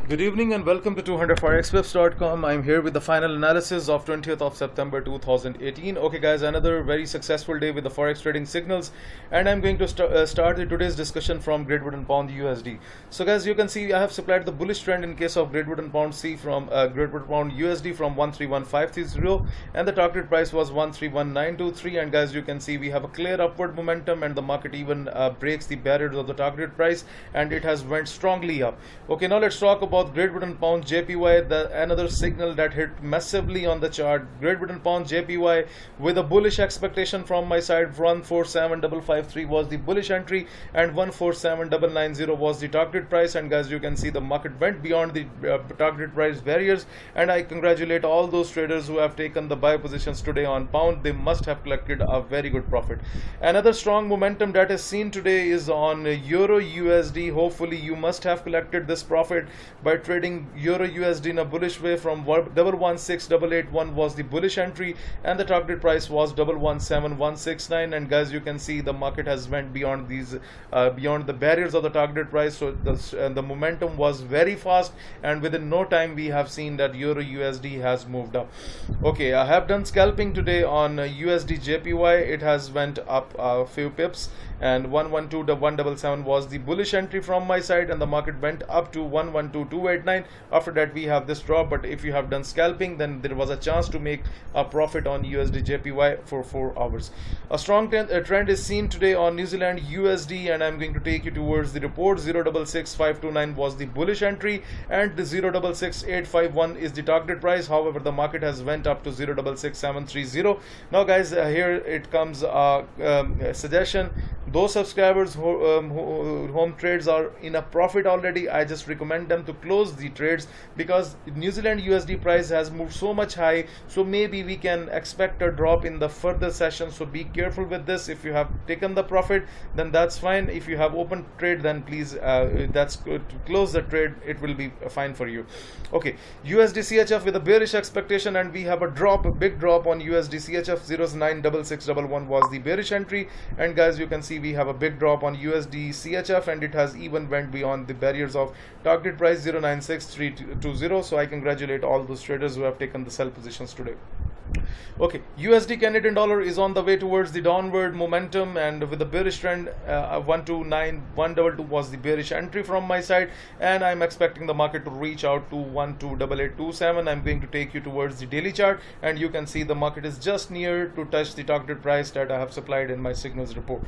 Good evening and welcome to 200forexwebs.com. I'm here with the final analysis of 20th of September 2018. Okay guys, another very successful day with the Forex trading signals, and I'm going to start today's discussion from Great Britain Pound USD. So guys, you can see I have supplied the bullish trend in case of Great Britain Pound C from Great Britain Pound USD from 131530, and the target price was 131923. And guys, you can see we have a clear upward momentum, and the market even breaks the barriers of the target price, and it has went strongly up. Okay, now let's talk about Great Britain Pound JPY, another signal that hit massively on the chart. Great Britain Pound JPY with a bullish expectation from my side. 147553 was the bullish entry and 147990 was the target price. And guys, you can see the market went beyond the target price barriers, and I congratulate all those traders who have taken the buy positions today on pound. They must have collected a very good profit. Another strong momentum that is seen today is on Euro USD. Hopefully you must have collected this profit by trading Euro USD in a bullish way. From 116881 was the bullish entry, and the target price was 117169. And guys, you can see the market has went beyond these beyond the barriers of the target price. So the momentum was very fast, and within no time we have seen that Euro USD has moved up. Okay, I have done scalping today on USDJPY. It has went up a few pips, and 112177 was the bullish entry from my side, and the market went up to 112289. After that we have this drop, but if you have done scalping, then there was a chance to make a profit on USDJPY for 4 hours. A strong trend is seen today on New Zealand USD, and I'm going to take you towards the report. 066529 was the bullish entry, and the 066851 is the target price. However, the market has went up to 066730. Now guys, here it comes a suggestion. Those subscribers whom trades are in a profit already, I just recommend them to close the trades, because New Zealand USD price has moved so much high, so maybe we can expect a drop in the further session. So be careful with this. If you have taken the profit, then that's fine. If you have open trade, then please that's good to close the trade. It will be fine for you. Okay, USDCHF with a bearish expectation, and we have a drop, a big drop on USDCHF. 096611 was the bearish entry, and guys, you can see we have a big drop on USDCHF, and it has even went beyond the barriers of target price 096320. So I congratulate all those traders who have taken the sell positions today. Okay, USD Canadian dollar is on the way towards the downward momentum, and with the bearish trend, 129122 was the bearish entry from my side, and I'm expecting the market to reach out to 128827. I'm going to take you towards the daily chart, and you can see the market is just near to touch the target price that I have supplied in my signals report.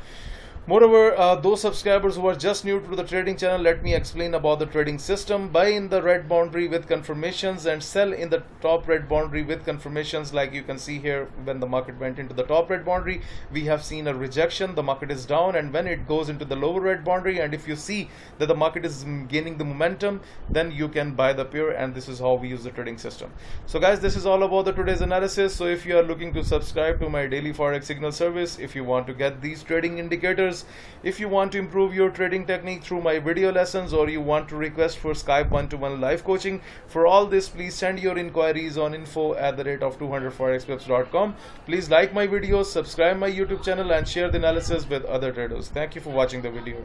Moreover, those subscribers who are just new to the trading channel, let me explain about the trading system. Buy in the red boundary with confirmations and sell in the top red boundary with confirmations. Like you can see here, when the market went into the top red boundary, we have seen a rejection. The market is down, and when it goes into the lower red boundary, and if you see that the market is gaining the momentum, then you can buy the pair, and this is how we use the trading system. So guys, this is all about the today's analysis. So if you are looking to subscribe to my daily Forex signal service, if you want to get these trading indicators, if you want to improve your trading technique through my video lessons, or you want to request for Skype one-to-one live coaching, for all this please send your inquiries on info@200forexwebs.com. Please like my videos, subscribe my YouTube channel, and share the analysis with other traders. Thank you for watching the video.